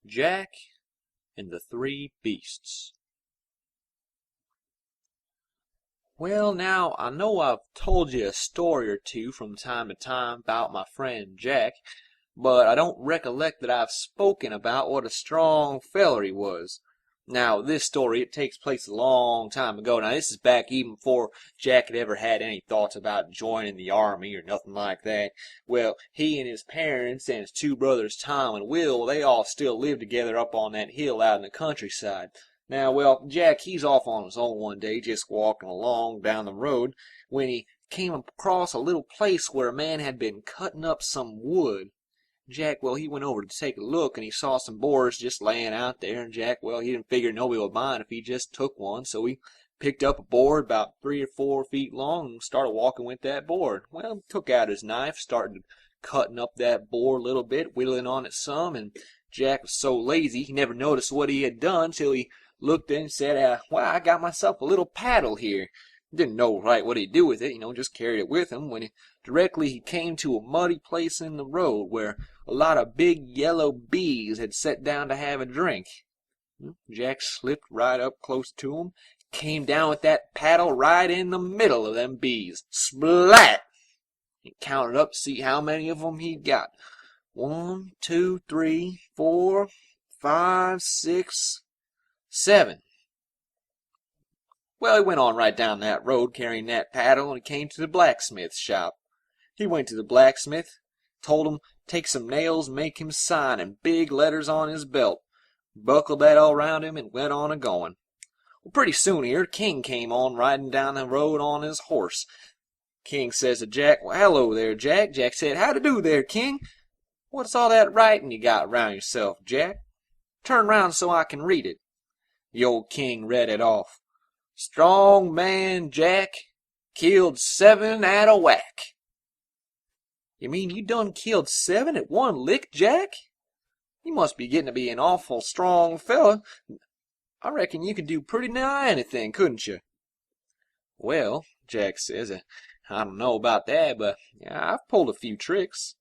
Jack and the Three Beasts. Well, now, I know I've told you a story or two from time to time about my friend Jack, but I don't recollect that I've spoken about what a strong feller he was. Now, this story, it takes place a long time ago. Now, this is back even before Jack had ever had any thoughts about joining the army or nothing like that. Well, he and his parents and his two brothers, Tom and Will, they all still lived together up on that hill out in the countryside. Now, well, Jack, he's off on his own one day, just walking along down the road, when he came across a little place where a man had been cutting up some wood. Jack, well, he went over to take a look, and he saw some boards just laying out there, and Jack, well, he didn't figure nobody would mind if he just took one, so he picked up a board about 3 or 4 feet long and started walking with that board. Well, he took out his knife, started cutting up that board a little bit, whittling on it some, and Jack was so lazy he never noticed what he had done till he looked in and said, well, I got myself a little paddle here. Didn't know right what he'd do with it, just carried it with him, when directly he came to a muddy place in the road where a lot of big yellow bees had sat down to have a drink. Jack slipped right up close to 'em, came down with that paddle right in the middle of them bees. Splat! He counted up to see how many of 'em he'd got. 1, 2, 3, 4, 5, 6, 7. Well, he went on right down that road carrying that paddle, and he came to the blacksmith's shop. He went to the blacksmith, told him take some nails and make him sign in big letters on his belt, buckled that all round him, and went on a-going. Well, pretty soon here, King came on riding down the road on his horse. King says to Jack, well, hello there, Jack. Jack said, how to do there, King? What's all that writing you got round yourself, Jack? Turn round so I can read it. The old King read it off. Strong man Jack killed 7 at a whack. You mean you done killed 7 at one lick, Jack? You must be getting to be an awful strong fella. I reckon you could do pretty nigh anything, couldn't you? Well, Jack says, I don't know about that, but I've pulled a few tricks.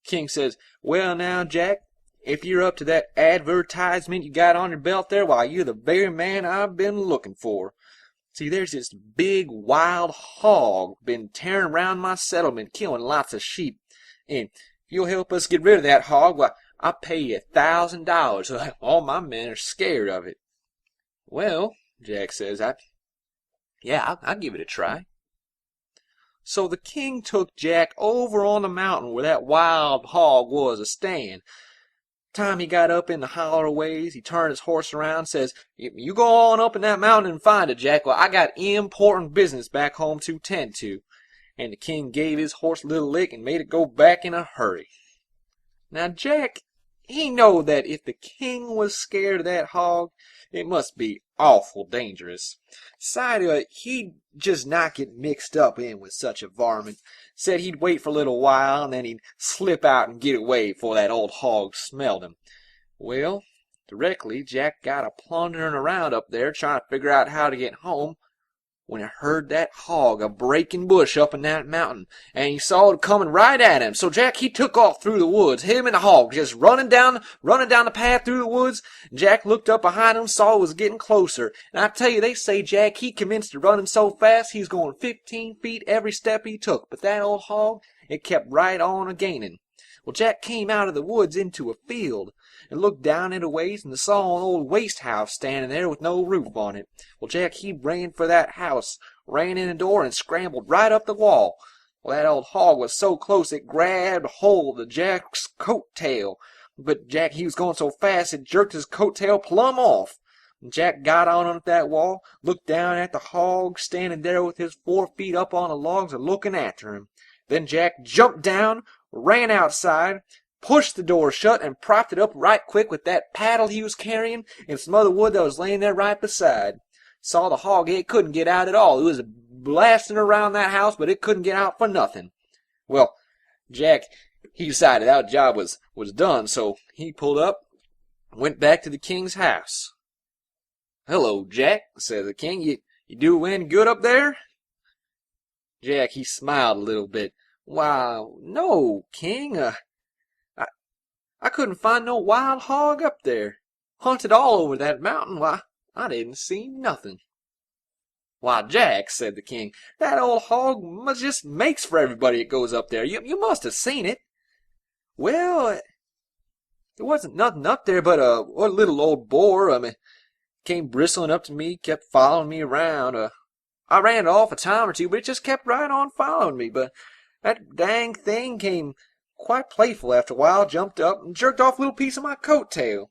King says, well now, Jack, if you're up to that advertisement you got on your belt there, why, you're the very man I've been looking for. See, there's this big wild hog been tearing around my settlement, killing lots of sheep. And if you'll help us get rid of that hog, why, I'll pay you $1,000. All my men are scared of it. Well, Jack says, I'll give it a try. So the King took Jack over on the mountain where that wild hog was a-staying. Time he got up in the holler ways, he turned his horse around and says, you go on up in that mountain and find it, Jack. Well, I got important business back home to tend to. And the King gave his horse a little lick and made it go back in a hurry. Now, Jack, he knowed that if the King was scared of that hog, it must be awful dangerous. Besides, he'd just not get mixed up in with such a varmint. Said he'd wait for a little while, and then he'd slip out and get away before that old hog smelled him. Well, directly Jack got a plundering around up there, trying to figure out how to get home, when he heard that hog a-breaking bush up in that mountain, and he saw it coming right at him. So Jack, he took off through the woods, him and the hog, just running down the path through the woods. Jack looked up behind him, saw it was getting closer. And I tell you, they say Jack, he commenced to running so fast, he's going 15 feet every step he took. But that old hog, it kept right on a-gaining. Well, Jack came out of the woods into a field, and looked down it a ways, and saw an old waste house standing there with no roof on it. Well, Jack, he ran for that house, ran in the door, and scrambled right up the wall. Well, that old hog was so close it grabbed hold of Jack's coat tail. But Jack, he was going so fast it jerked his coat tail plumb off. Jack got on that wall, looked down at the hog standing there with his 4 feet up on the logs and looking after him. Then Jack jumped down, ran outside, pushed the door shut, and propped it up right quick with that paddle he was carrying and some other wood that was laying there right beside. Saw the hog, it couldn't get out at all. It was blasting around that house, but it couldn't get out for nothing. Well, Jack, he decided that job was done, so he pulled up and went back to the King's house. Hello, Jack, said the King. You do any good up there? Jack, he smiled a little bit. Why, no, King. I couldn't find no wild hog up there. Hunted all over that mountain. Why, I didn't see nothing." "Why, Jack," said the king, "that old hog just makes for everybody that goes up there. You must have seen it." "Well, there wasn't nothing up there but a little old boar. Came bristling up to me, kept following me around. I ran it off a time or two, but it just kept right on following me. But that dang thing came quite playful after a while, jumped up and jerked off a little piece of my coat tail.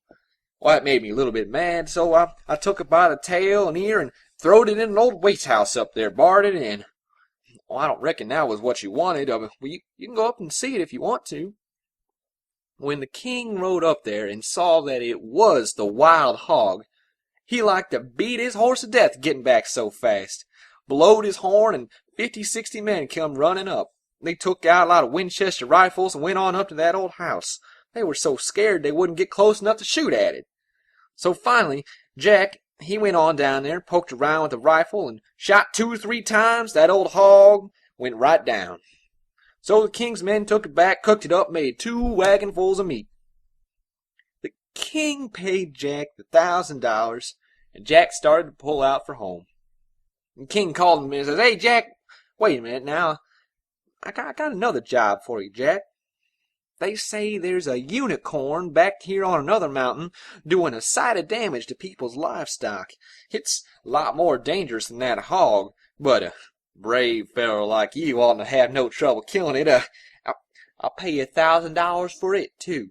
Why, it made me a little bit mad, so I took it by the tail and ear and throwed it in an old waste house up there, barred it in. Oh, I don't reckon that was what you wanted. You can go up and see it if you want to." When the king rode up there and saw that it was the wild hog, he liked to beat his horse to death getting back so fast. Blowed his horn, and 50, 60 men come running up. They took out a lot of Winchester rifles and went on up to that old house. They were so scared they wouldn't get close enough to shoot at it. So finally, Jack, he went on down there, poked around with a rifle, and shot 2 or 3 times. That old hog went right down. So the king's men took it back, cooked it up, made 2 wagonfuls of meat. The king paid Jack the $1,000, and Jack started to pull out for home. The king called him and says, "Hey, Jack, wait a minute now. I got another job for you, Jack. They say there's a unicorn back here on another mountain doing a sight of damage to people's livestock. It's a lot more dangerous than that hog, but a brave fellow like you oughtn't to have no trouble killing it. I'll pay you $1,000 for it, too."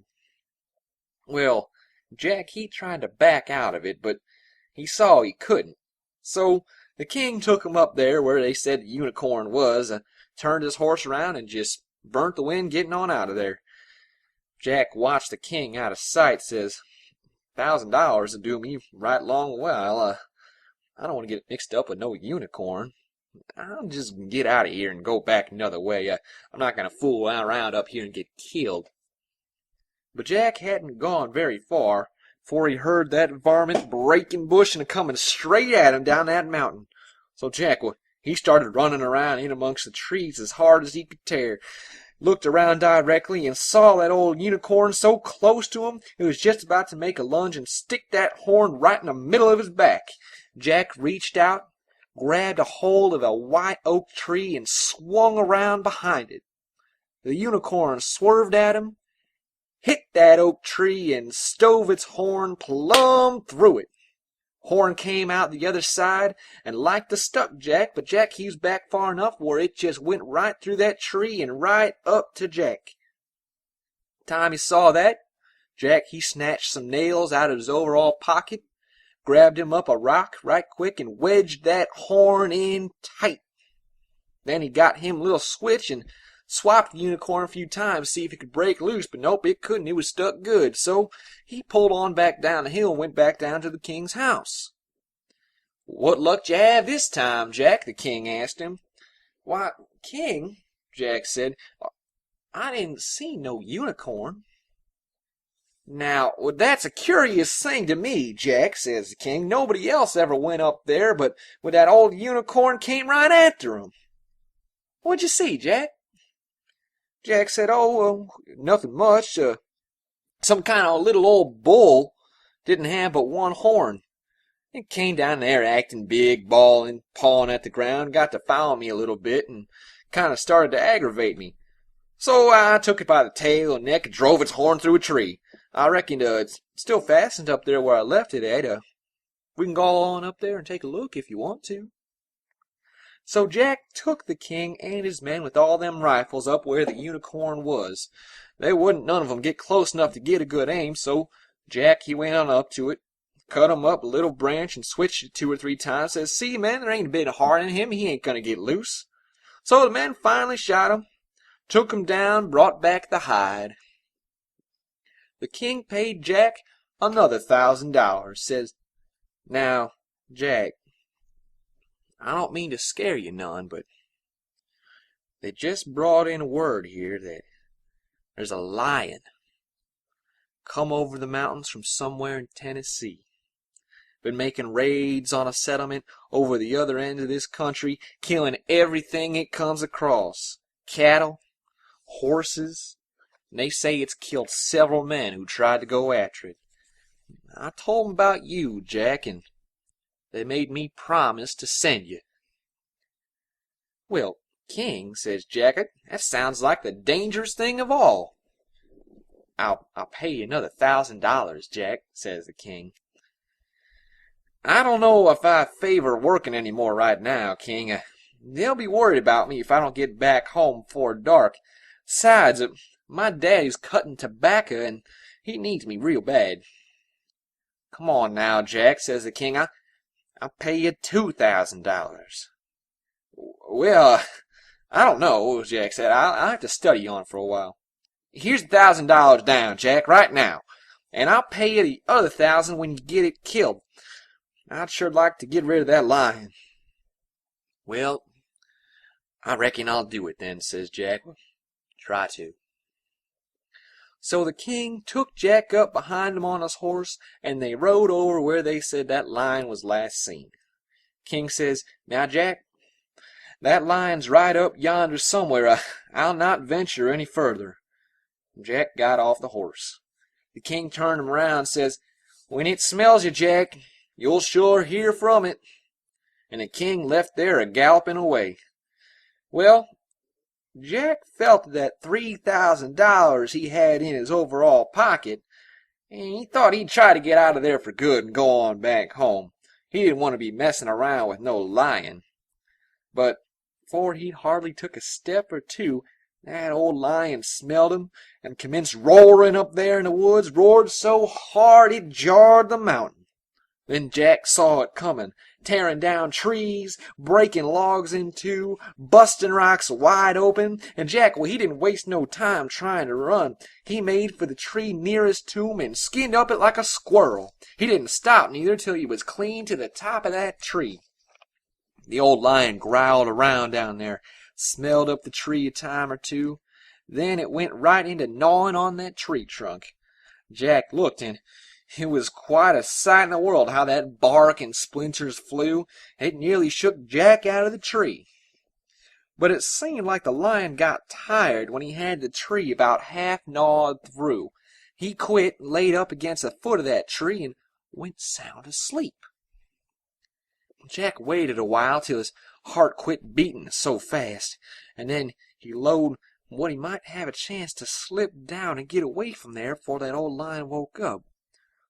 Well, Jack, he tried to back out of it, but he saw he couldn't. So the king took him up there where they said the unicorn was, turned his horse around, and just burnt the wind getting on out of there. Jack watched the king out of sight, says, $1,000 will do me right long while. I don't want to get mixed up with no unicorn. I'll just get out of here and go back another way. I'm not going to fool around up here and get killed. But Jack hadn't gone very far before he heard that varmint breaking bush and coming straight at him down that mountain. So Jack, he started running around in amongst the trees as hard as he could tear. Looked around directly and saw that old unicorn so close to him it was just about to make a lunge and stick that horn right in the middle of his back. Jack reached out, grabbed a hold of a white oak tree, and swung around behind it. The unicorn swerved at him, hit that oak tree, and stove its horn plumb through it. Horn came out the other side and like to stuck Jack, but Jack he was back far enough where it just went right through that tree and right up to Jack. Time he saw that, Jack he snatched some nails out of his overall pocket, grabbed him up a rock right quick, and wedged that horn in tight. Then he got him a little switch and swapped the unicorn a few times to see if it could break loose, but nope, it couldn't. It was stuck good. So he pulled on back down the hill and went back down to the king's house. "What luck you have this time, Jack?" the king asked him. "Why, King," Jack said, "I didn't see no unicorn." "Now, that's a curious thing to me, Jack," says the king. "Nobody else ever went up there, but when that old unicorn came right after him." "What'd you see, Jack?" Jack said, nothing much. Some kind of little old bull. Didn't have but one horn. It came down there acting big, bawling, pawing at the ground, got to foul me a little bit, and kind of started to aggravate me. So I took it by the tail and neck and drove its horn through a tree. I reckon it's still fastened up there where I left it at. We can go on up there and take a look if you want to." So Jack took the king and his men with all them rifles up where the unicorn was. They wouldn't none of 'em get close enough to get a good aim, so Jack he went on up to it, cut him up a little branch and switched it 2 or 3 times. Says, "See, man, there ain't a bit of heart in him. He ain't gonna get loose." So the men finally shot him, took him down, brought back the hide. The king paid Jack another $1,000. Says, "Now, Jack, I don't mean to scare you none, but they just brought in word here that there's a lion come over the mountains from somewhere in Tennessee. Been making raids on a settlement over the other end of this country, killing everything it comes across. Cattle, horses, and they say it's killed several men who tried to go after it. I told 'em about you, Jack, and they made me promise to send you." "Well, King," says Jack, "that sounds like the dangerous thing of all." I'll pay you another $1,000, Jack," says the king. "I don't know if I favor working any more right now, King. They'll be worried about me if I don't get back home before dark. Besides, my daddy's cutting tobacco, and he needs me real bad." "Come on now, Jack," says the king. I'll pay you $2,000. "Well, I don't know," Jack said. I'll have to study on it for a while." "Here's $1,000 down, Jack, right now, and I'll pay you the other 1,000 when you get it killed. I'd sure like to get rid of that lion." "Well, I reckon I'll do it then," says Jack. "Try to." So the king took Jack up behind him on his horse, and they rode over where they said that lion was last seen. King says, "Now, Jack, that lion's right up yonder somewhere. I'll not venture any further." Jack got off the horse. The king turned him around and says, "When it smells you, Jack, you'll sure hear from it." And the king left there a-galloping away. Well, Jack felt that $3,000 he had in his overall pocket, and he thought he'd try to get out of there for good and go on back home. He didn't want to be messing around with no lion. But before he'd hardly took a step or two, that old lion smelled him and commenced roaring up there in the woods, roared so hard it jarred the mountain. Then Jack saw it coming, tearing down trees, breaking logs in two, busting rocks wide open, and Jack, well, he didn't waste no time trying to run. He made for the tree nearest to him and skinned up it like a squirrel. He didn't stop neither till he was clean to the top of that tree. The old lion growled around down there, smelled up the tree a time or two, then it went right into gnawing on that tree trunk. Jack looked, and it was quite a sight in the world how that bark and splinters flew. It nearly shook Jack out of the tree. But it seemed like the lion got tired when he had the tree about half gnawed through. He quit and laid up against the foot of that tree and went sound asleep. Jack waited a while till his heart quit beating so fast, and then he lowed what he might have a chance to slip down and get away from there before that old lion woke up.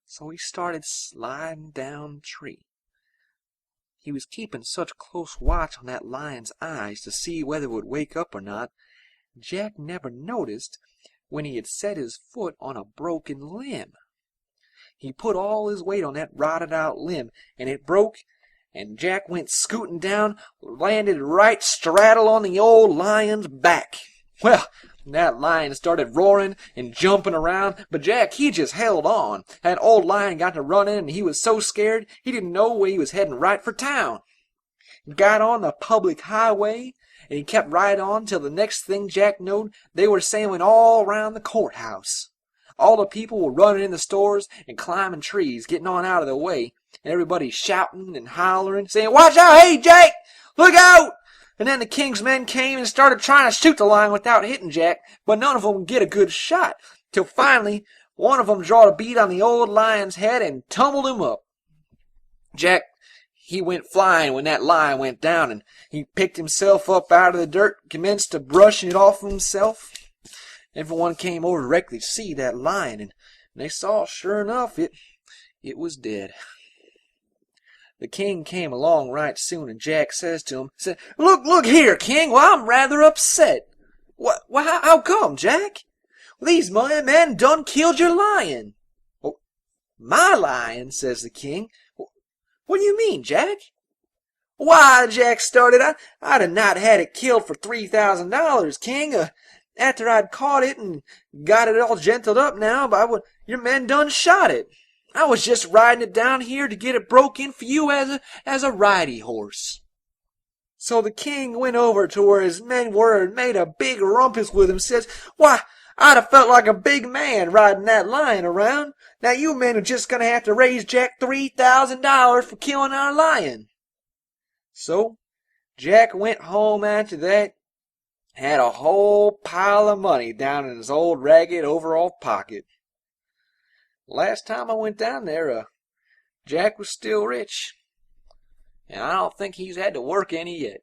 So he started sliding down the tree. He was keeping such close watch on that lion's eyes to see whether it would wake up or not, Jack never noticed when he had set his foot on a broken limb. He put all his weight on that rotted out limb, and it broke, and Jack went scooting down, landed right straddle on the old lion's back. Well, that lion started roaring and jumping around, but Jack, he just held on. That old lion got to running, and he was so scared he didn't know where he was heading right for town. He got on the public highway, and he kept right on till the next thing Jack knowed, they were sailing all around the courthouse. All the people were running in the stores and climbing trees, getting on out of the way, and everybody shouting and hollering, saying, "Watch out! Hey, Jack! Look out!" And then the king's men came and started trying to shoot the lion without hitting Jack, but none of them would get a good shot, till finally one of them drawed a bead on the old lion's head and tumbled him up. Jack, he went flying when that lion went down, and he picked himself up out of the dirt, commenced to brushing it off himself. Everyone came over directly to see that lion, and they saw, sure enough, it was dead. The king came along right soon, and Jack says to him, Look here, King, well, I'm rather upset." How come, Jack?" "These men done killed your lion." "Oh, my lion?" says the king. "What do you mean, Jack?" "Why," Jack started, I'd have not had it killed for $3,000, King. After I'd caught it and got it all gentled up now, your men done shot it. I was just riding it down here to get it broke in for you as a riding horse." So the king went over to where his men were and made a big rumpus with him, says, "Why, I'd have felt like a big man riding that lion around. Now you men are just going to have to raise Jack $3,000 for killing our lion." So Jack went home after that, Had a whole pile of money down in his old ragged overall pocket. Last time I went down there, Jack was still rich, and I don't think he's had to work any yet.